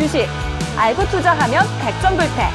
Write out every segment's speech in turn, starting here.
주식, 알고 투자하면 100점 불패.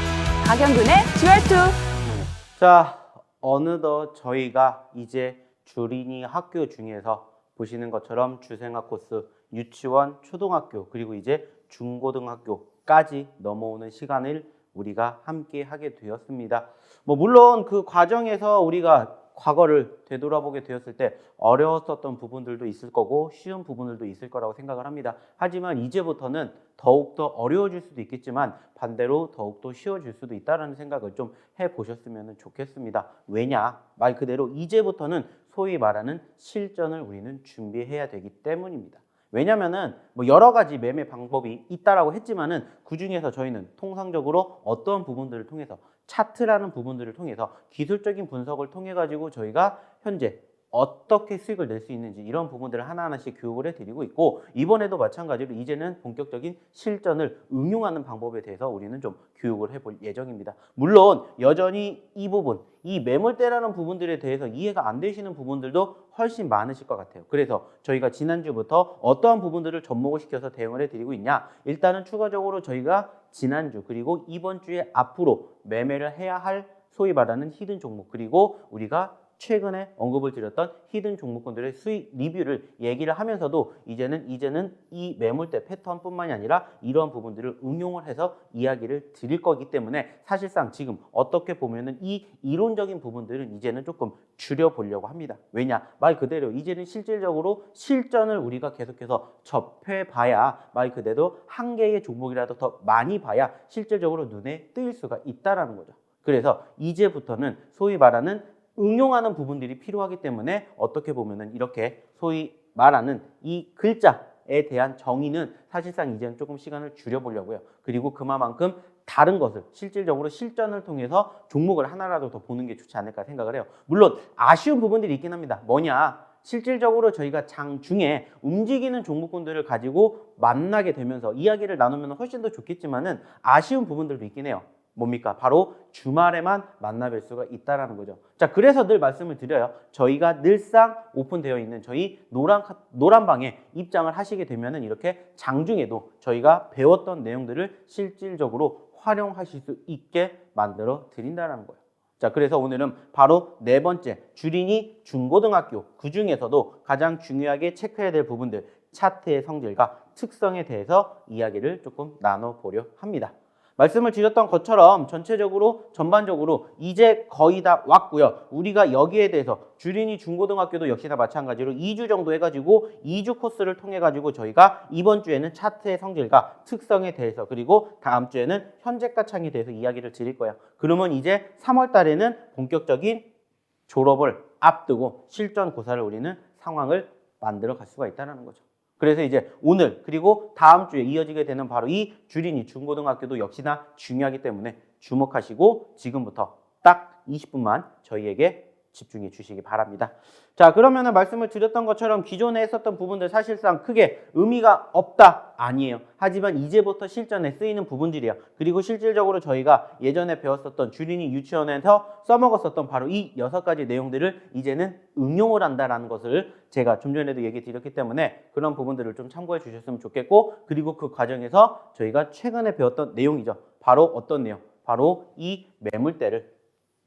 박영균의 듀얼2. 자, 어느덧 저희가 이제 주린이 학교 중에서 보시는 것처럼 주생학 코스, 유치원, 초등학교, 그리고 이제 중고등학교까지 넘어오는 시간을 우리가 함께 하게 되었습니다. 물론 그 과정에서 우리가 과거를 되돌아보게 되었을 때 어려웠었던 부분들도 있을 거고 쉬운 부분들도 있을 거라고 생각을 합니다. 하지만 이제부터는 더욱더 어려워질 수도 있겠지만 반대로 더욱더 쉬워질 수도 있다는 생각을 좀 해보셨으면 좋겠습니다. 왜냐? 말 그대로 이제부터는 소위 말하는 실전을 우리는 준비해야 되기 때문입니다. 왜냐면은 여러 가지 매매 방법이 있다라고 했지만은 그 중에서 저희는 통상적으로 어떤 부분들을 통해서 차트라는 부분들을 통해서 기술적인 분석을 통해 가지고 저희가 현재 어떻게 수익을 낼 수 있는지 이런 부분들을 하나하나씩 교육을 해드리고 있고, 이번에도 마찬가지로 이제는 본격적인 실전을 응용하는 방법에 대해서 우리는 좀 교육을 해볼 예정입니다. 물론 여전히 이 부분, 이 매물대라는 부분들에 대해서 이해가 안 되시는 부분들도 훨씬 많으실 것 같아요. 그래서 저희가 지난주부터 어떠한 부분들을 접목을 시켜서 대응을 해드리고 있냐, 일단은 추가적으로 저희가 지난주 그리고 이번 주에 앞으로 매매를 해야 할 소위 말하는 히든 종목, 그리고 우리가 최근에 언급을 드렸던 히든 종목군들의 수익 리뷰를 얘기를 하면서도 이제는 이 매물대 패턴뿐만이 아니라 이러한 부분들을 응용을 해서 이야기를 드릴 거기 때문에 사실상 지금 어떻게 보면은 이 이론적인 부분들은 이제는 조금 줄여보려고 합니다. 왜냐? 말 그대로 이제는 실질적으로 실전을 우리가 계속해서 접해봐야, 말 그대로 한 개의 종목이라도 더 많이 봐야 실질적으로 눈에 띄일 수가 있다라는 거죠. 그래서 이제부터는 소위 말하는 응용하는 부분들이 필요하기 때문에 어떻게 보면은 이렇게 소위 말하는 이 글자에 대한 정의는 사실상 이제는 조금 시간을 줄여보려고요. 그리고 그만큼 다른 것을 실질적으로 실전을 통해서 종목을 하나라도 더 보는 게 좋지 않을까 생각을 해요. 물론 아쉬운 부분들이 있긴 합니다. 뭐냐? 실질적으로 저희가 장중에 움직이는 종목군들을 가지고 만나게 되면서 이야기를 나누면 훨씬 더 좋겠지만은 아쉬운 부분들도 있긴 해요. 뭡니까? 바로 주말에만 만나뵐 수가 있다라는 거죠. 자, 그래서 늘 말씀을 드려요. 저희가 늘상 오픈되어 있는 저희 노란방에 입장을 하시게 되면은 이렇게 장중에도 저희가 배웠던 내용들을 실질적으로 활용하실 수 있게 만들어 드린다는 거예요. 자, 그래서 오늘은 바로 네 번째, 주린이 중고등학교, 그 중에서도 가장 중요하게 체크해야 될 부분들, 차트의 성질과 특성에 대해서 이야기를 조금 나눠보려 합니다. 말씀을 드렸던 것처럼 전반적으로 이제 거의 다 왔고요. 우리가 여기에 대해서 주린이 중고등학교도 역시나 마찬가지로 2주 정도 해가지고 2주 코스를 통해 가지고 저희가 이번 주에는 차트의 성질과 특성에 대해서, 그리고 다음 주에는 현재가 창에 대해서 이야기를 드릴 거예요. 그러면 이제 3월 달에는 본격적인 졸업을 앞두고 실전 고사를 우리는 상황을 만들어 갈 수가 있다는 거죠. 그래서 이제 오늘 그리고 다음 주에 이어지게 되는 바로 이 주린이 중고등학교도 역시나 중요하기 때문에 주목하시고 지금부터 딱 20분만 저희에게 집중해 주시기 바랍니다. 자, 그러면은 말씀을 드렸던 것처럼 기존에 했었던 부분들 사실상 크게 의미가 없다? 아니에요. 하지만 이제부터 실전에 쓰이는 부분들이에요. 그리고 실질적으로 저희가 예전에 배웠었던 주린이 유치원에서 써먹었었던 바로 이 6가지 내용들을 이제는 응용을 한다라는 것을 제가 좀 전에도 얘기 드렸기 때문에 그런 부분들을 좀 참고해 주셨으면 좋겠고, 그리고 그 과정에서 저희가 최근에 배웠던 내용이죠. 바로 어떤 내용? 바로 이 매물대를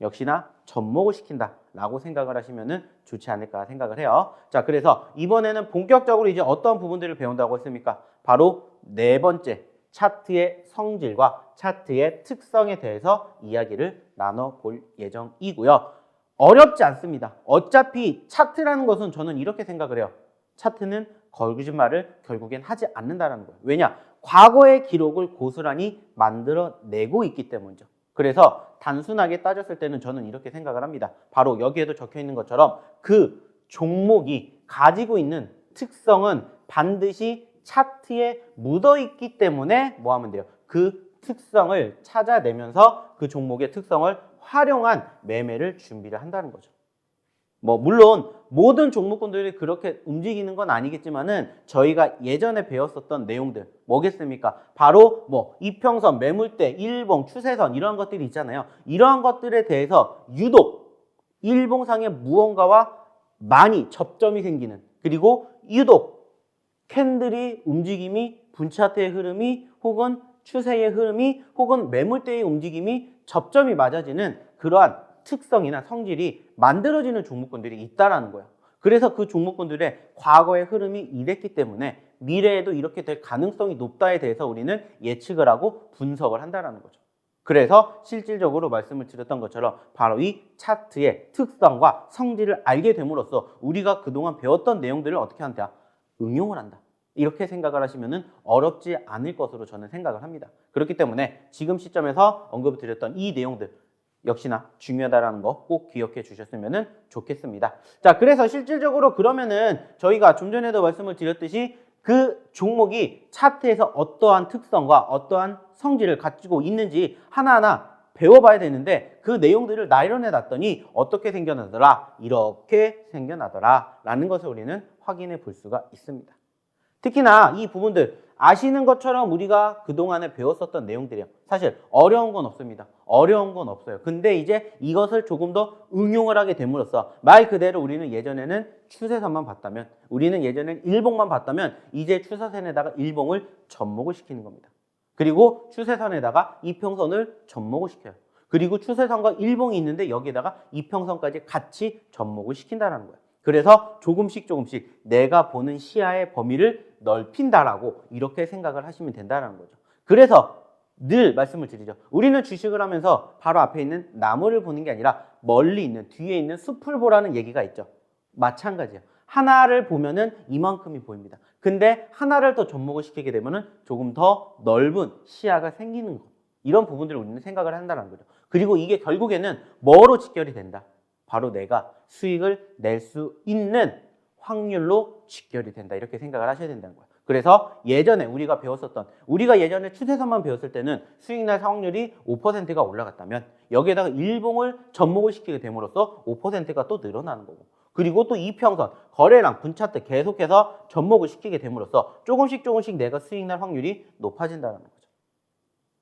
역시나 접목을 시킨다라고 생각을 하시면은 좋지 않을까 생각을 해요. 자, 그래서 이번에는 본격적으로 이제 어떤 부분들을 배운다고 했습니까? 바로 네 번째, 차트의 성질과 차트의 특성에 대해서 이야기를 나눠볼 예정이고요. 어렵지 않습니다. 어차피 차트라는 것은 저는 이렇게 생각을 해요. 차트는 거짓말을 결국엔 하지 않는다는 거예요. 왜냐? 과거의 기록을 고스란히 만들어내고 있기 때문이죠. 그래서 단순하게 따졌을 때는 저는 이렇게 생각을 합니다. 바로 여기에도 적혀 있는 것처럼 그 종목이 가지고 있는 특성은 반드시 차트에 묻어 있기 때문에 뭐 하면 돼요? 그 특성을 찾아내면서 그 종목의 특성을 활용한 매매를 준비를 한다는 거죠. 물론 모든 종목군들이 그렇게 움직이는 건 아니겠지만은 저희가 예전에 배웠었던 내용들 뭐겠습니까? 바로 이평선, 매물대, 일봉, 추세선 이러한 것들이 있잖아요. 이러한 것들에 대해서 유독 일봉상의 무언가와 많이 접점이 생기는, 그리고 유독 캔들이 움직임이 분차트의 흐름이 혹은 추세의 흐름이 혹은 매물대의 움직임이 접점이 맞아지는 그러한 특성이나 성질이 만들어지는 종목군들이 있다라는 거예요. 그래서 그 종목군들의 과거의 흐름이 이랬기 때문에 미래에도 이렇게 될 가능성이 높다에 대해서 우리는 예측을 하고 분석을 한다는 거죠. 그래서 실질적으로 말씀을 드렸던 것처럼 바로 이 차트의 특성과 성질을 알게 됨으로써 우리가 그동안 배웠던 내용들을 어떻게 한다? 응용을 한다. 이렇게 생각을 하시면 어렵지 않을 것으로 저는 생각을 합니다. 그렇기 때문에 지금 시점에서 언급을 드렸던 이 내용들 역시나 중요하다는 거 꼭 기억해 주셨으면 좋겠습니다. 자, 그래서 실질적으로 그러면은 저희가 좀 전에도 말씀을 드렸듯이 그 종목이 차트에서 어떠한 특성과 어떠한 성질을 가지고 있는지 하나하나 배워봐야 되는데 그 내용들을 나열해 놨더니 어떻게 생겨나더라? 이렇게 생겨나더라 라는 것을 우리는 확인해 볼 수가 있습니다. 특히나 이 부분들 아시는 것처럼 우리가 그동안에 배웠었던 내용들이에요. 사실 어려운 건 없습니다. 어려운 건 없어요. 근데 이제 이것을 조금 더 응용을 하게 됨으로써 말 그대로 우리는 예전에는 추세선만 봤다면 우리는 예전에는 일봉만 봤다면 이제 추세선에다가 일봉을 접목을 시키는 겁니다. 그리고 추세선에다가 이평선을 접목을 시켜요. 그리고 추세선과 일봉이 있는데 여기에다가 이평선까지 같이 접목을 시킨다는 거예요. 그래서 조금씩 내가 보는 시야의 범위를 넓힌다라고 이렇게 생각을 하시면 된다는 거죠. 그래서 늘 말씀을 드리죠. 우리는 주식을 하면서 바로 앞에 있는 나무를 보는 게 아니라 멀리 있는 뒤에 있는 숲을 보라는 얘기가 있죠. 마찬가지예요. 하나를 보면은 이만큼이 보입니다. 근데 하나를 더 접목을 시키게 되면은 조금 더 넓은 시야가 생기는 것. 이런 부분들을 우리는 생각을 한다는 거죠. 그리고 이게 결국에는 뭐로 직결이 된다? 바로 내가 수익을 낼 수 있는 확률로 직결이 된다. 이렇게 생각을 하셔야 된다는 거예요. 그래서 예전에 우리가 예전에 추세선만 배웠을 때는 수익 날 확률이 5%가 올라갔다면 여기에다가 일봉을 접목을 시키게 됨으로써 5%가 또 늘어나는 거고 그리고 또 이평선, 거래량, 분차트 계속해서 접목을 시키게 됨으로써 조금씩 내가 수익 날 확률이 높아진다는 거죠.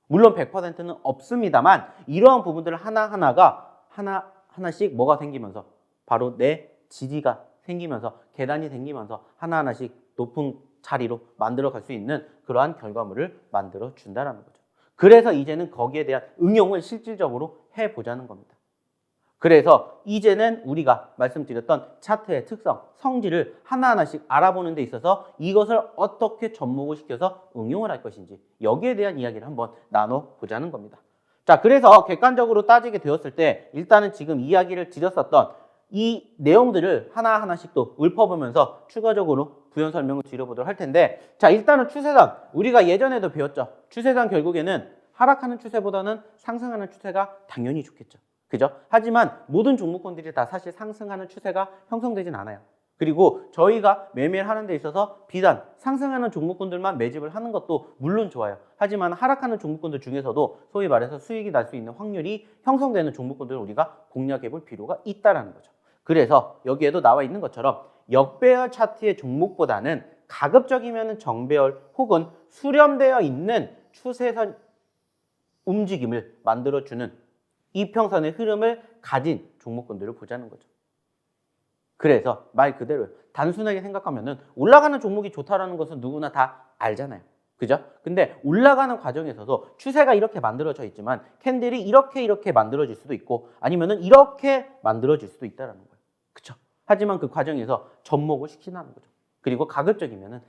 물론 100%는 없습니다만 이러한 부분들을 하나씩 뭐가 생기면서 바로 내 지지가 생기면서 계단이 생기면서 하나하나씩 높은 자리로 만들어 갈 수 있는 그러한 결과물을 만들어 준다는 거죠. 그래서 이제는 거기에 대한 응용을 실질적으로 해보자는 겁니다. 그래서 이제는 우리가 말씀드렸던 차트의 특성, 성질을 하나하나씩 알아보는 데 있어서 이것을 어떻게 접목을 시켜서 응용을 할 것인지 여기에 대한 이야기를 한번 나눠보자는 겁니다. 자, 그래서 객관적으로 따지게 되었을 때 일단은 지금 이야기를 드렸었던 이 내용들을 하나하나씩 또 읊어보면서 추가적으로 부연 설명을 드려보도록 할 텐데 자, 일단은 추세선 우리가 예전에도 배웠죠. 추세선 결국에는 하락하는 추세보다는 상승하는 추세가 당연히 좋겠죠. 그죠? 하지만 모든 종목군들이 다 사실 상승하는 추세가 형성되진 않아요. 그리고 저희가 매매를 하는 데 있어서 비단 상승하는 종목군들만 매집을 하는 것도 물론 좋아요. 하지만 하락하는 종목군들 중에서도 소위 말해서 수익이 날 수 있는 확률이 형성되는 종목군들을 우리가 공략해 볼 필요가 있다는 거죠. 그래서 여기에도 나와 있는 것처럼 역배열 차트의 종목보다는 가급적이면 정배열 혹은 수렴되어 있는 추세선 움직임을 만들어주는 이평선의 흐름을 가진 종목군들을 보자는 거죠. 그래서 말 그대로 단순하게 생각하면은 올라가는 종목이 좋다라는 것은 누구나 다 알잖아요. 그죠? 근데 올라가는 과정에서도 추세가 이렇게 만들어져 있지만 캔들이 이렇게 만들어질 수도 있고 아니면은 이렇게 만들어질 수도 있다는 거예요. 그쵸? 하지만 그 과정에서 접목을 시키는 거죠. 그리고 가급적이면은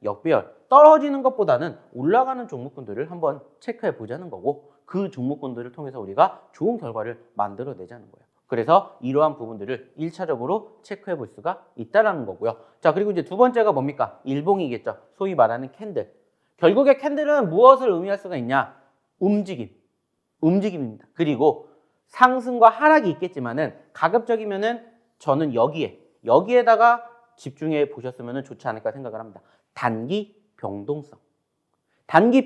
역배열 떨어지는 것보다는 올라가는 종목군들을 한번 체크해 보자는 거고 그 종목군들을 통해서 우리가 좋은 결과를 만들어내자는 거예요. 그래서 이러한 부분들을 1차적으로 체크해 볼 수가 있다는 거고요. 자, 그리고 이제 두 번째가 뭡니까? 일봉이겠죠. 소위 말하는 캔들. 결국에 캔들은 무엇을 의미할 수가 있냐? 움직임입니다. 그리고 상승과 하락이 있겠지만은 가급적이면은 저는 여기에다가 집중해 보셨으면 좋지 않을까 생각을 합니다. 단기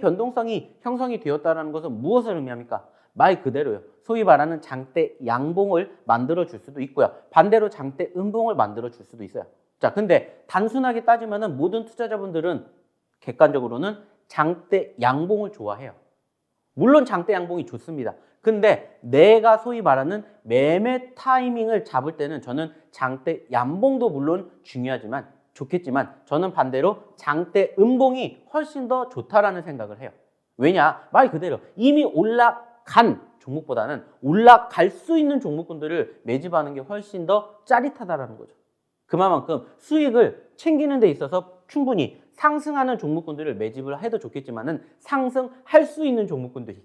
변동성이 형성이 되었다는 것은 무엇을 의미합니까? 말 그대로요. 소위 말하는 장대 양봉을 만들어 줄 수도 있고요. 반대로 장대 음봉을 만들어 줄 수도 있어요. 자, 근데 단순하게 따지면은 모든 투자자분들은 객관적으로는 장대 양봉을 좋아해요. 물론 장대 양봉이 좋습니다. 근데 내가 소위 말하는 매매 타이밍을 잡을 때는 저는 장대 양봉도 물론 중요하지만 좋겠지만 저는 반대로 장대 음봉이 훨씬 더 좋다라는 생각을 해요. 왜냐? 말 그대로 이미 올라간 종목보다는 올라갈 수 있는 종목군들을 매집하는 게 훨씬 더 짜릿하다라는 거죠. 그만큼 수익을 챙기는 데 있어서 충분히 상승하는 종목군들을 매집을 해도 좋겠지만은 상승할 수 있는 종목군들이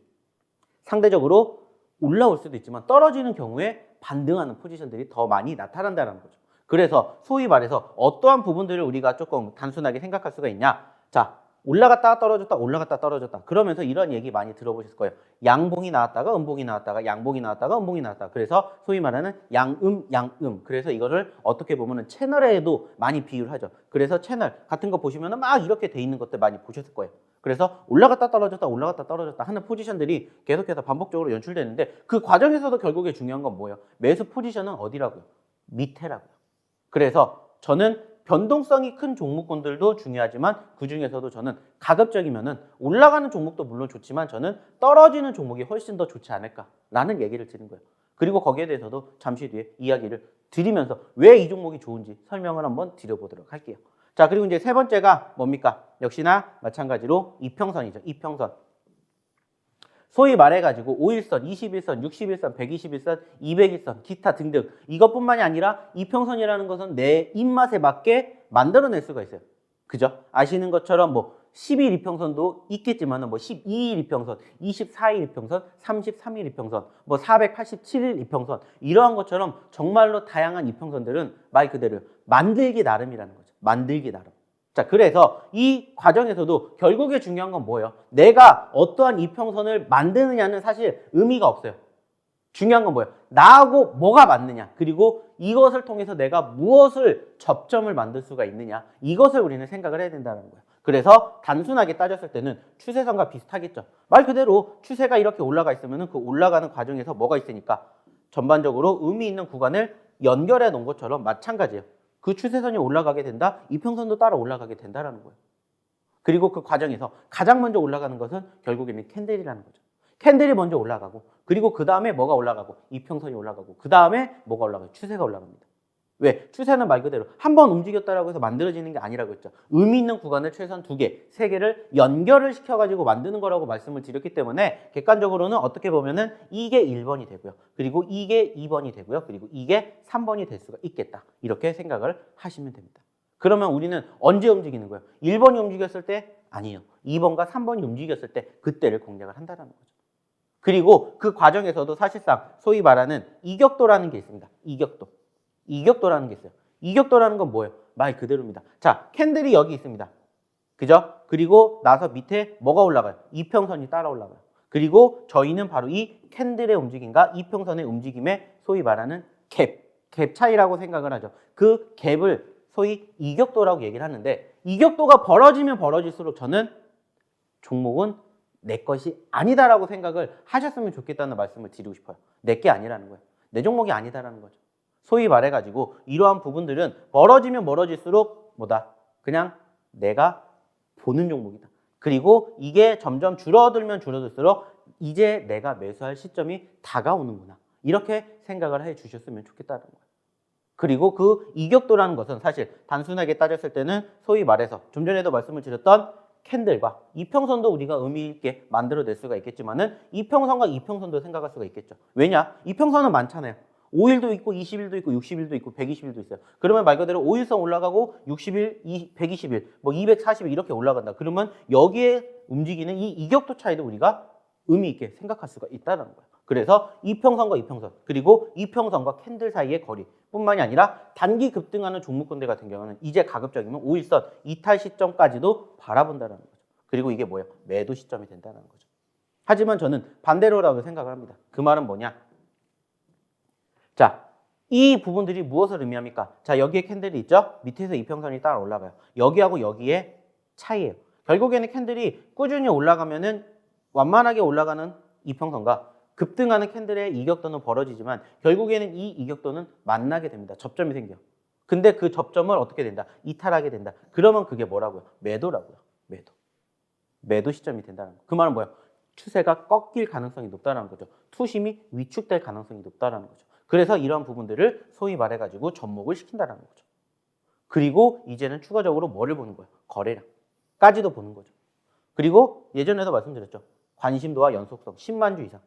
상대적으로 올라올 수도 있지만 떨어지는 경우에 반등하는 포지션들이 더 많이 나타난다는 거죠. 그래서 소위 말해서 어떠한 부분들을 우리가 조금 단순하게 생각할 수가 있냐? 자, 올라갔다가 떨어졌다, 올라갔다 떨어졌다. 그러면서 이런 얘기 많이 들어보셨을 거예요. 양봉이 나왔다가 음봉이 나왔다가 양봉이 나왔다가 음봉이 나왔다가. 그래서 소위 말하는 양음, 양음. 그래서 이거를 어떻게 보면은 채널에도 많이 비유를 하죠. 그래서 채널 같은 거 보시면은 막 이렇게 돼 있는 것들 많이 보셨을 거예요. 그래서 올라갔다 떨어졌다, 올라갔다 떨어졌다 하는 포지션들이 계속해서 반복적으로 연출되는데 그 과정에서도 결국에 중요한 건 뭐예요? 매수 포지션은 어디라고요? 밑에라고요. 그래서 저는 변동성이 큰 종목군들도 중요하지만 그 중에서도 저는 가급적이면은 올라가는 종목도 물론 좋지만 저는 떨어지는 종목이 훨씬 더 좋지 않을까라는 얘기를 드린 거예요. 그리고 거기에 대해서도 잠시 뒤에 이야기를 드리면서 왜 이 종목이 좋은지 설명을 한번 드려보도록 할게요. 자, 그리고 이제 세 번째가 뭡니까? 역시나 마찬가지로 이평선이죠. 이평선. 소위 말해가지고 5일선, 21선, 61선, 121선, 201선, 기타 등등 이것뿐만이 아니라 이평선이라는 것은 내 입맛에 맞게 만들어낼 수가 있어요. 그죠? 아시는 것처럼 뭐 10일 이평선도 있겠지만은 뭐 12일 이평선, 24일 이평선, 33일 이평선, 뭐 487일 이평선 이러한 것처럼 정말로 다양한 이평선들은 말 그대로 만들기 나름이라는 거죠. 만들기 나름. 자, 그래서 이 과정에서도 결국에 중요한 건 뭐예요? 내가 어떠한 이평선을 만드느냐는 사실 의미가 없어요. 중요한 건 뭐예요? 나하고 뭐가 맞느냐, 그리고 이것을 통해서 내가 무엇을 접점을 만들 수가 있느냐, 이것을 우리는 생각을 해야 된다는 거예요. 그래서 단순하게 따졌을 때는 추세선과 비슷하겠죠. 말 그대로 추세가 이렇게 올라가 있으면 그 올라가는 과정에서 뭐가 있으니까 전반적으로 의미 있는 구간을 연결해 놓은 것처럼 마찬가지예요. 그 추세선이 올라가게 된다, 이평선도 따라 올라가게 된다는 거예요. 그리고 그 과정에서 가장 먼저 올라가는 것은 결국에는 캔들이라는 거죠. 캔들이 먼저 올라가고, 그리고 그 다음에 뭐가 올라가고, 이평선이 올라가고, 그 다음에 뭐가 올라가요? 추세가 올라갑니다. 왜? 추세는 말 그대로 한 번 움직였다라고 해서 만들어지는 게 아니라고 했죠. 의미 있는 구간을 최소한 2개, 3개를 연결을 시켜가지고 만드는 거라고 말씀을 드렸기 때문에 객관적으로는 어떻게 보면은 이게 1번이 되고요. 그리고 이게 2번이 되고요. 그리고 이게 3번이 될 수가 있겠다. 이렇게 생각을 하시면 됩니다. 그러면 우리는 언제 움직이는 거예요? 1번이 움직였을 때? 아니에요. 2번과 3번이 움직였을 때 그때를 공략을 한다는 거죠. 그리고 그 과정에서도 사실상 소위 말하는 이격도라는 게 있습니다. 이격도라는 게 있어요. 이격도라는 건 뭐예요? 말 그대로입니다. 자, 캔들이 여기 있습니다. 그죠? 그리고 나서 밑에 뭐가 올라가요? 이평선이 따라 올라가요. 그리고 저희는 바로 이 캔들의 움직임과 이평선의 움직임에 소위 말하는 갭 차이라고 생각을 하죠. 그 갭을 소위 이격도라고 얘기를 하는데, 이격도가 벌어지면 벌어질수록 저는 종목은 내 것이 아니다라고 생각을 하셨으면 좋겠다는 말씀을 드리고 싶어요. 내 게 아니라는 거예요. 내 종목이 아니다라는 거죠. 소위 말해가지고 이러한 부분들은 벌어지면 멀어질수록 뭐다? 그냥 내가 보는 종목이다. 그리고 이게 점점 줄어들면 줄어들수록 이제 내가 매수할 시점이 다가오는구나. 이렇게 생각을 해 주셨으면 좋겠다는 거예요. 그리고 그 이격도라는 것은 사실 단순하게 따졌을 때는 소위 말해서 좀 전에도 말씀을 드렸던 캔들과 이평선도 우리가 의미 있게 만들어낼 수가 있겠지만은 이평선과 이평선도 생각할 수가 있겠죠. 왜냐? 이평선은 많잖아요. 5일도 있고 20일도 있고 60일도 있고 120일도 있어요. 그러면 말 그대로 5일선 올라가고 60일, 120일, 뭐 240일 이렇게 올라간다. 그러면 여기에 움직이는 이 이격도 차이도 우리가 의미 있게 생각할 수가 있다는 거예요. 그래서 이평선과 이평선, 그리고 이평선과 캔들 사이의 거리 뿐만이 아니라 단기 급등하는 종목군들 같은 경우는 이제 가급적이면 5일선 이탈 시점까지도 바라본다는 거죠. 그리고 이게 뭐예요? 매도 시점이 된다는 거죠. 하지만 저는 반대로라고 생각을 합니다. 그 말은 뭐냐? 자, 이 부분들이 무엇을 의미합니까? 자, 여기에 캔들이 있죠? 밑에서 이평선이 따라 올라가요. 여기하고 여기에 차이예요. 결국에는 캔들이 꾸준히 올라가면은 완만하게 올라가는 이평선과 급등하는 캔들의 이격도는 벌어지지만 결국에는 이 이격도는 만나게 됩니다. 접점이 생겨. 근데 그 접점을 어떻게 된다? 이탈하게 된다. 그러면 그게 뭐라고요? 매도라고요. 매도 시점이 된다는 거. 그 말은 뭐예요? 추세가 꺾일 가능성이 높다는 거죠. 투심이 위축될 가능성이 높다는 거죠. 그래서 이러한 부분들을 소위 말해가지고 접목을 시킨다는 거죠. 그리고 이제는 추가적으로 뭐를 보는 거예요? 거래량까지도 보는 거죠. 그리고 예전에도 말씀드렸죠. 관심도와 연속성 10만 주 이상.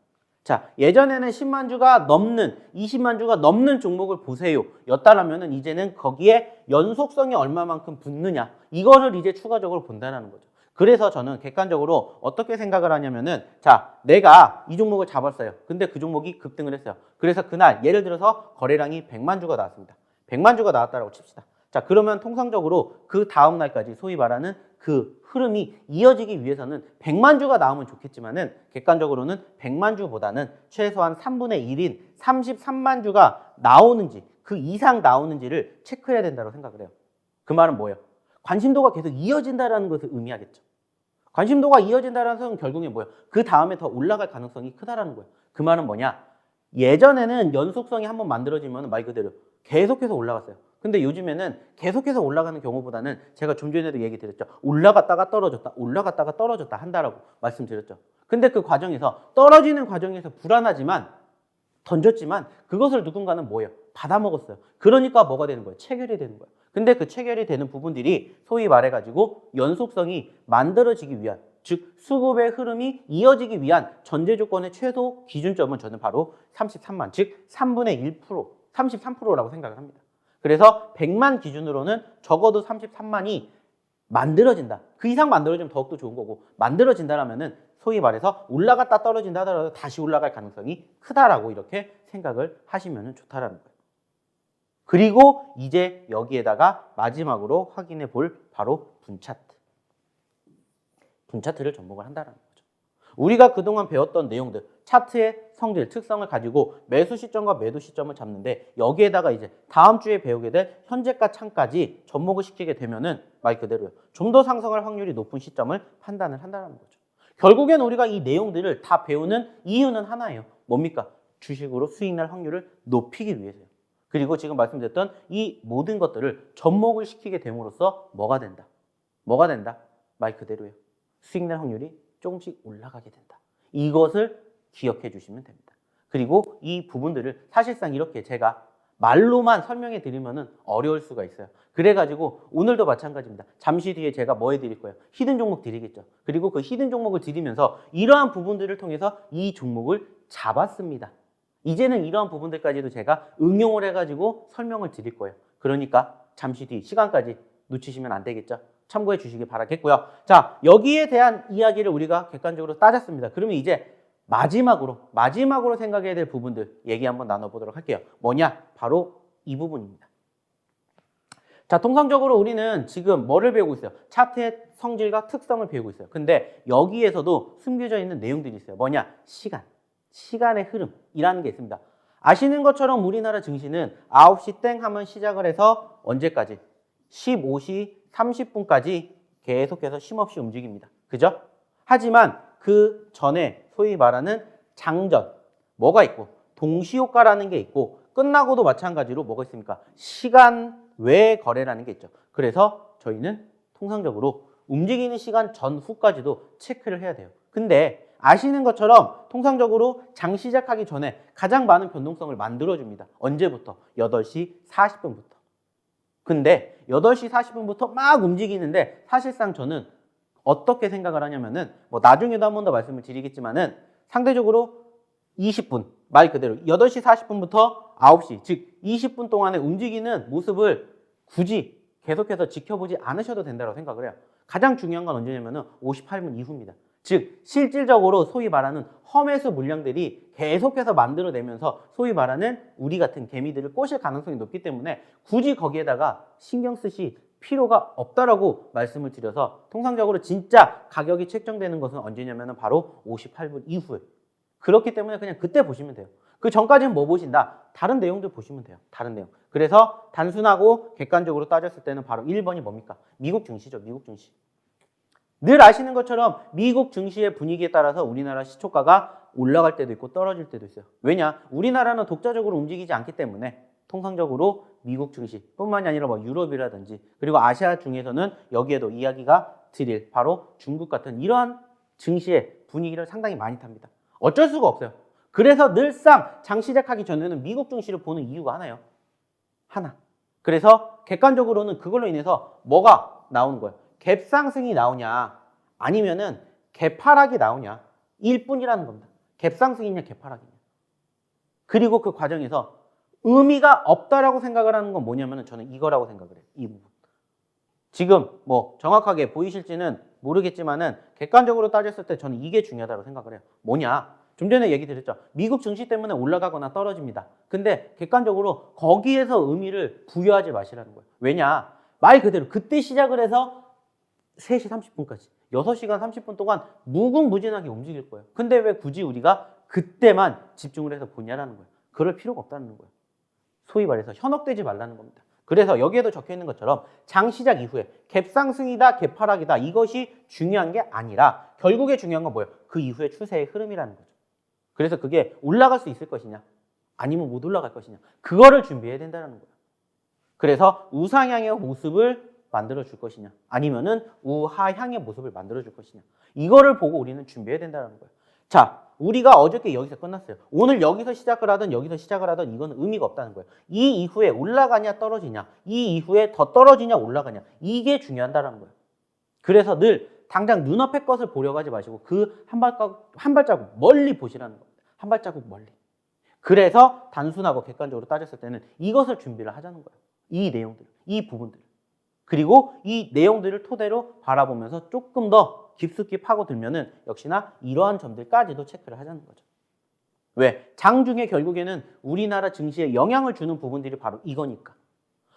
자, 예전에는 10만 주가 넘는 20만 주가 넘는 종목을 보세요 였다라면은 이제는 거기에 연속성이 얼마만큼 붙느냐 이거를 이제 추가적으로 본다는 거죠. 그래서 저는 객관적으로 어떻게 생각을 하냐면은 자, 내가 이 종목을 잡았어요. 근데 그 종목이 급등을 했어요. 그래서 그날 예를 들어서 거래량이 100만 주가 나왔습니다. 100만 주가 나왔다라고 칩시다. 자, 그러면 통상적으로 그 다음 날까지 소위 말하는 그 흐름이 이어지기 위해서는 100만 주가 나오면 좋겠지만은 객관적으로는 100만 주보다는 최소한 3분의 1인 33만 주가 나오는지 그 이상 나오는지를 체크해야 된다고 생각을 해요. 그 말은 뭐예요? 관심도가 계속 이어진다는 것을 의미하겠죠. 관심도가 이어진다는 것은 결국엔 뭐예요? 그 다음에 더 올라갈 가능성이 크다라는 거예요. 그 말은 뭐냐? 예전에는 연속성이 한번 만들어지면 말 그대로 계속해서 올라갔어요. 근데 요즘에는 계속해서 올라가는 경우보다는 제가 좀 전에도 얘기 드렸죠. 올라갔다가 떨어졌다 한다라고 말씀드렸죠. 근데 그 과정에서 떨어지는 과정에서 불안하지만 던졌지만 그것을 누군가는 뭐예요? 받아먹었어요. 그러니까 뭐가 되는 거예요? 체결이 되는 거예요. 근데 그 체결이 되는 부분들이 소위 말해가지고 연속성이 만들어지기 위한 즉 수급의 흐름이 이어지기 위한 전제 조건의 최소 기준점은 저는 바로 33만 즉 3분의 1% 33%라고 생각을 합니다. 그래서 100만 기준으로는 적어도 33만이 만들어진다. 그 이상 만들어지면 더욱더 좋은 거고 만들어진다라면은 소위 말해서 올라갔다 떨어진다 하더라도 다시 올라갈 가능성이 크다라고 이렇게 생각을 하시면 좋다라는 거예요. 그리고 이제 여기에다가 마지막으로 확인해 볼 바로 분차트. 분차트를 접목을 한다는 거죠. 우리가 그동안 배웠던 내용들, 차트의 성질, 특성을 가지고 매수 시점과 매도 시점을 잡는데 여기에다가 이제 다음 주에 배우게 될 현재가 창까지 접목을 시키게 되면은 말 그대로요. 좀 더 상승할 확률이 높은 시점을 판단을 한다는 거죠. 결국엔 우리가 이 내용들을 다 배우는 이유는 하나예요. 뭡니까? 주식으로 수익 날 확률을 높이기 위해서요. 그리고 지금 말씀드렸던 이 모든 것들을 접목을 시키게 됨으로써 뭐가 된다? 뭐가 된다? 말 그대로요. 수익 날 확률이 조금씩 올라가게 된다. 이것을 기억해 주시면 됩니다. 그리고 이 부분들을 사실상 이렇게 제가 말로만 설명해 드리면은 어려울 수가 있어요. 그래가지고 오늘도 마찬가지입니다. 잠시 뒤에 제가 뭐 해드릴 거예요? 히든 종목 드리겠죠. 그리고 그 히든 종목을 드리면서 이러한 부분들을 통해서 이 종목을 잡았습니다. 이제는 이러한 부분들까지도 제가 응용을 해가지고 설명을 드릴 거예요. 그러니까 잠시 뒤 시간까지 놓치시면 안 되겠죠. 참고해 주시기 바라겠고요. 자, 여기에 대한 이야기를 우리가 객관적으로 따졌습니다. 그러면 이제 마지막으로 생각해야 될 부분들 얘기 한번 나눠보도록 할게요. 뭐냐? 바로 이 부분입니다. 자, 통상적으로 우리는 지금 뭐를 배우고 있어요? 차트의 성질과 특성을 배우고 있어요. 근데 여기에서도 숨겨져 있는 내용들이 있어요. 뭐냐? 시간의 흐름이라는 게 있습니다. 아시는 것처럼 우리나라 증시는 9시 땡 하면 시작을 해서 언제까지? 15시 30분까지 계속해서 쉼없이 움직입니다. 그죠? 하지만 그 전에 소위 말하는 장전, 뭐가 있고 동시효과라는 게 있고 끝나고도 마찬가지로 뭐가 있습니까? 시간 외 거래라는 게 있죠. 그래서 저희는 통상적으로 움직이는 시간 전후까지도 체크를 해야 돼요. 근데 아시는 것처럼 통상적으로 장 시작하기 전에 가장 많은 변동성을 만들어줍니다. 언제부터? 8시 40분부터. 근데 8시 40분부터 막 움직이는데 사실상 저는 어떻게 생각을 하냐면은 뭐 나중에도 한 번 더 말씀을 드리겠지만은 상대적으로 20분 말 그대로 8시 40분부터 9시 즉 20분 동안에 움직이는 모습을 굳이 계속해서 지켜보지 않으셔도 된다고 생각을 해요. 가장 중요한 건 언제냐면은 58분 이후입니다. 즉 실질적으로 소위 말하는 험해수 물량들이 계속해서 만들어내면서 소위 말하는 우리 같은 개미들을 꼬실 가능성이 높기 때문에 굳이 거기에다가 신경 쓰실 필요가 없다라고 말씀을 드려서 통상적으로 진짜 가격이 책정되는 것은 언제냐면 바로 58분 이후에 그렇기 때문에 그냥 그때 보시면 돼요. 그 전까지는 뭐 보신다? 다른 내용들 보시면 돼요. 다른 내용. 그래서 단순하고 객관적으로 따졌을 때는 바로 1번이 뭡니까? 미국 증시죠. 미국 증시. 늘 아시는 것처럼 미국 증시의 분위기에 따라서 우리나라 시초가가 올라갈 때도 있고 떨어질 때도 있어요. 왜냐? 우리나라는 독자적으로 움직이지 않기 때문에 통상적으로 미국 증시뿐만이 아니라 뭐 유럽이라든지 그리고 아시아 중에서는 여기에도 이야기가 드릴 바로 중국 같은 이러한 증시의 분위기를 상당히 많이 탑니다. 어쩔 수가 없어요. 그래서 늘상 장 시작하기 전에는 미국 증시를 보는 이유가 하나예요. 하나. 그래서 객관적으로는 그걸로 인해서 뭐가 나오는 거예요? 갭 상승이 나오냐 아니면은 갭 하락이 나오냐 일 뿐이라는 겁니다. 갭 상승이냐 갭 하락이냐. 그리고 그 과정에서 의미가 없다라고 생각을 하는 건 뭐냐면은 저는 이거라고 생각을 해요. 이 부분. 지금 뭐 정확하게 보이실지는 모르겠지만은 객관적으로 따졌을 때 저는 이게 중요하다고 생각을 해요. 뭐냐? 좀 전에 얘기 드렸죠. 미국 증시 때문에 올라가거나 떨어집니다. 근데 객관적으로 거기에서 의미를 부여하지 마시라는 거예요. 왜냐? 말 그대로 그때 시작을 해서 3시 30분까지 6시간 30분 동안 무궁무진하게 움직일 거예요. 근데 왜 굳이 우리가 그때만 집중을 해서 보냐라는 거예요. 그럴 필요가 없다는 거예요. 소위 말해서 현혹되지 말라는 겁니다. 그래서 여기에도 적혀 있는 것처럼 장 시작 이후에 갭 상승이다, 갭 하락이다 이것이 중요한 게 아니라 결국에 중요한 건 뭐예요? 그 이후의 추세의 흐름이라는 거죠. 그래서 그게 올라갈 수 있을 것이냐 아니면 못 올라갈 것이냐 그거를 준비해야 된다는 거예요. 그래서 우상향의 모습을 만들어 줄 것이냐 아니면은 우하향의 모습을 만들어 줄 것이냐 이거를 보고 우리는 준비해야 된다는 거예요. 자, 우리가 어저께 여기서 끝났어요. 오늘 여기서 시작을 하든 여기서 시작을 하든 이거는 의미가 없다는 거예요. 이 이후에 올라가냐 떨어지냐 이 이후에 더 떨어지냐 올라가냐 이게 중요하다는 거예요. 그래서 늘 당장 눈앞의 것을 보려고 하지 마시고 그 한 발자국 멀리 보시라는 겁니다. 한 발자국 멀리. 그래서 단순하고 객관적으로 따졌을 때는 이것을 준비를 하자는 거예요. 이 내용들, 이 부분들. 그리고 이 내용들을 토대로 바라보면서 조금 더 깊숙이 파고들면은 역시나 이러한 점들까지도 체크를 하자는 거죠. 왜? 장중에 결국에는 우리나라 증시에 영향을 주는 부분들이 바로 이거니까.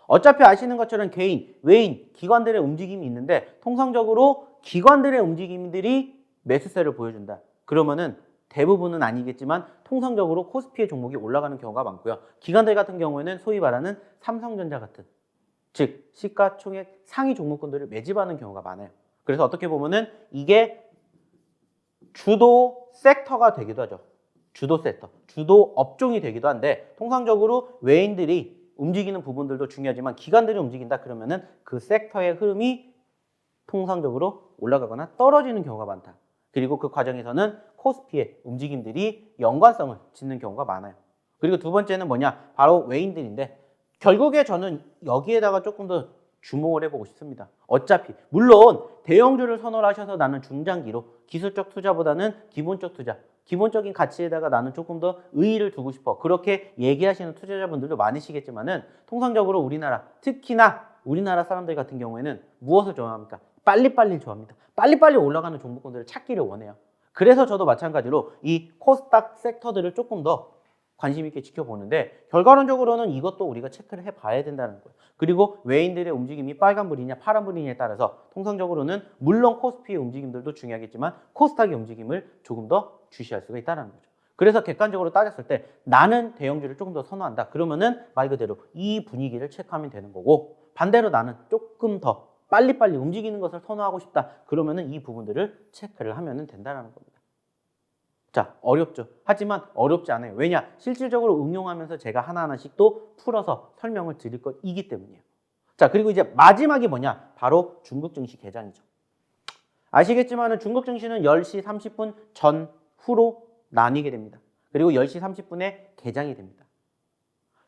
어차피 아시는 것처럼 개인, 외인, 기관들의 움직임이 있는데 통상적으로 기관들의 움직임들이 매수세를 보여준다. 그러면은 대부분은 아니겠지만 통상적으로 코스피의 종목이 올라가는 경우가 많고요. 기관들 같은 경우에는 소위 말하는 삼성전자 같은 즉 시가총액 상위 종목군들을 매집하는 경우가 많아요. 그래서 어떻게 보면은 이게 주도 섹터가 되기도 하죠. 주도 섹터, 주도 업종이 되기도 한데 통상적으로 외인들이 움직이는 부분들도 중요하지만 기관들이 움직인다 그러면은 그 섹터의 흐름이 통상적으로 올라가거나 떨어지는 경우가 많다. 그리고 그 과정에서는 코스피의 움직임들이 연관성을 짓는 경우가 많아요. 그리고 두 번째는 뭐냐? 바로 외인들인데 결국에 저는 여기에다가 조금 더 주목을 해보고 싶습니다. 어차피 물론 대형주를 선호를 하셔서 나는 중장기로 기술적 투자보다는 기본적 투자, 기본적인 가치에다가 나는 조금 더 의의를 두고 싶어. 그렇게 얘기하시는 투자자분들도 많으시겠지만은 통상적으로 우리나라, 특히나 우리나라 사람들 같은 경우에는 무엇을 좋아합니까? 빨리빨리 좋아합니다. 빨리빨리 올라가는 종목군들을 찾기를 원해요. 그래서 저도 마찬가지로 이 코스닥 섹터들을 조금 더 관심 있게 지켜보는데 결과론적으로는 이것도 우리가 체크를 해봐야 된다는 거예요. 그리고 외인들의 움직임이 빨간불이냐 파란불이냐에 따라서 통상적으로는 물론 코스피의 움직임들도 중요하겠지만 코스닥의 움직임을 조금 더 주시할 수가 있다는 거죠. 그래서 객관적으로 따졌을 때 나는 대형주를 조금 더 선호한다. 그러면은 말 그대로 이 분위기를 체크하면 되는 거고 반대로 나는 조금 더 빨리빨리 움직이는 것을 선호하고 싶다. 그러면은 이 부분들을 체크를 하면 된다는 겁니다. 자, 어렵죠. 하지만 어렵지 않아요. 왜냐? 실질적으로 응용하면서 제가 하나하나씩 또 풀어서 설명을 드릴 것이기 때문이에요. 자, 그리고 이제 마지막이 뭐냐? 바로 중국 증시 개장이죠. 아시겠지만 중국 증시는 10시 30분 전후로 나뉘게 됩니다. 그리고 10시 30분에 개장이 됩니다.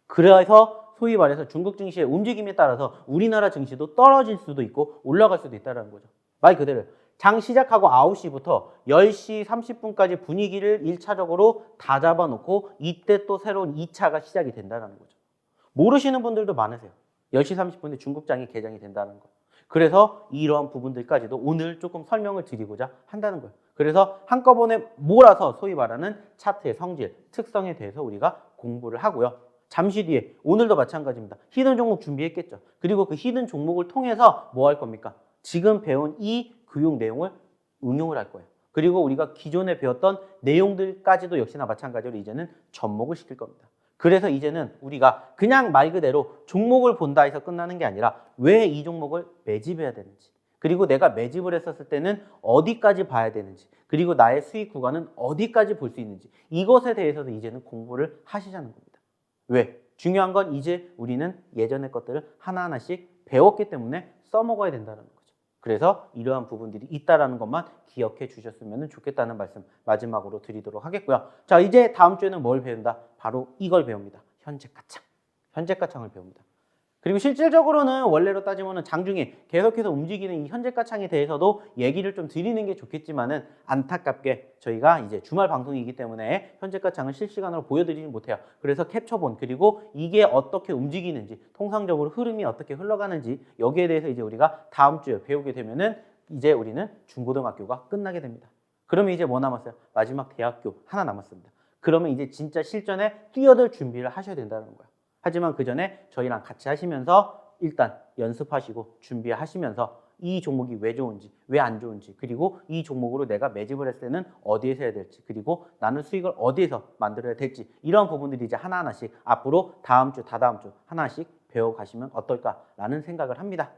그래서 소위 말해서 중국 증시의 움직임에 따라서 우리나라 증시도 떨어질 수도 있고 올라갈 수도 있다는 거죠. 말 그대로 장 시작하고 9시부터 10시 30분까지 분위기를 1차적으로 다 잡아놓고 이때 또 새로운 2차가 시작이 된다는 거죠. 모르시는 분들도 많으세요. 10시 30분에 중국장이 개장이 된다는 거. 그래서 이러한 부분들까지도 오늘 조금 설명을 드리고자 한다는 거예요. 그래서 한꺼번에 몰아서 소위 말하는 차트의 성질, 특성에 대해서 우리가 공부를 하고요. 잠시 뒤에 오늘도 마찬가지입니다. 히든 종목 준비했겠죠. 그리고 그 히든 종목을 통해서 뭐 할 겁니까? 지금 배운 이 교육 내용을 응용을 할 거예요. 그리고 우리가 기존에 배웠던 내용들까지도 역시나 마찬가지로 이제는 접목을 시킬 겁니다. 그래서 이제는 우리가 그냥 말 그대로 종목을 본다 해서 끝나는 게 아니라 왜 이 종목을 매집해야 되는지, 그리고 내가 매집을 했었을 때는 어디까지 봐야 되는지, 그리고 나의 수익 구간은 어디까지 볼 수 있는지, 이것에 대해서도 이제는 공부를 하시자는 겁니다. 왜? 중요한 건 이제 우리는 예전의 것들을 하나하나씩 배웠기 때문에 써먹어야 된다는 거죠. 그래서 이러한 부분들이 있다는 것만 기억해 주셨으면 좋겠다는 말씀 마지막으로 드리도록 하겠고요. 자, 이제 다음 주에는 뭘 배운다? 바로 이걸 배웁니다. 현재가창. 현재가창을 배웁니다. 그리고 실질적으로는 원래로 따지면 장중에 계속해서 움직이는 이 현재가 창에 대해서도 얘기를 좀 드리는 게 좋겠지만은 안타깝게 저희가 이제 주말 방송이기 때문에 현재가 창을 실시간으로 보여드리지 못해요. 그래서 캡처본 그리고 이게 어떻게 움직이는지 통상적으로 흐름이 어떻게 흘러가는지 여기에 대해서 이제 우리가 다음 주에 배우게 되면은 이제 우리는 중고등학교가 끝나게 됩니다. 그러면 이제 뭐 남았어요? 마지막 대학교 하나 남았습니다. 그러면 이제 진짜 실전에 뛰어들 준비를 하셔야 된다는 거예요. 하지만 그 전에 저희랑 같이 하시면서 일단 연습하시고 준비하시면서 이 종목이 왜 좋은지, 왜 안 좋은지, 그리고 이 종목으로 내가 매집을 했을 때는 어디에서 해야 될지, 그리고 나는 수익을 어디에서 만들어야 될지 이런 부분들이 이제 하나하나씩 앞으로 다음 주, 다다음 주 하나씩 배워가시면 어떨까라는 생각을 합니다.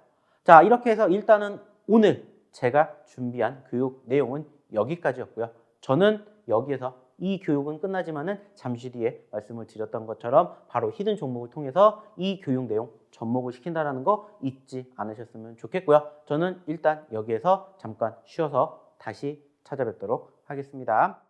자, 이렇게 해서 일단은 오늘 제가 준비한 교육 내용은 여기까지였고요. 저는 여기에서 이 교육은 끝나지만은 잠시 뒤에 말씀을 드렸던 것처럼 바로 히든 종목을 통해서 이 교육 내용 접목을 시킨다는 거 잊지 않으셨으면 좋겠고요. 저는 일단 여기에서 잠깐 쉬어서 다시 찾아뵙도록 하겠습니다.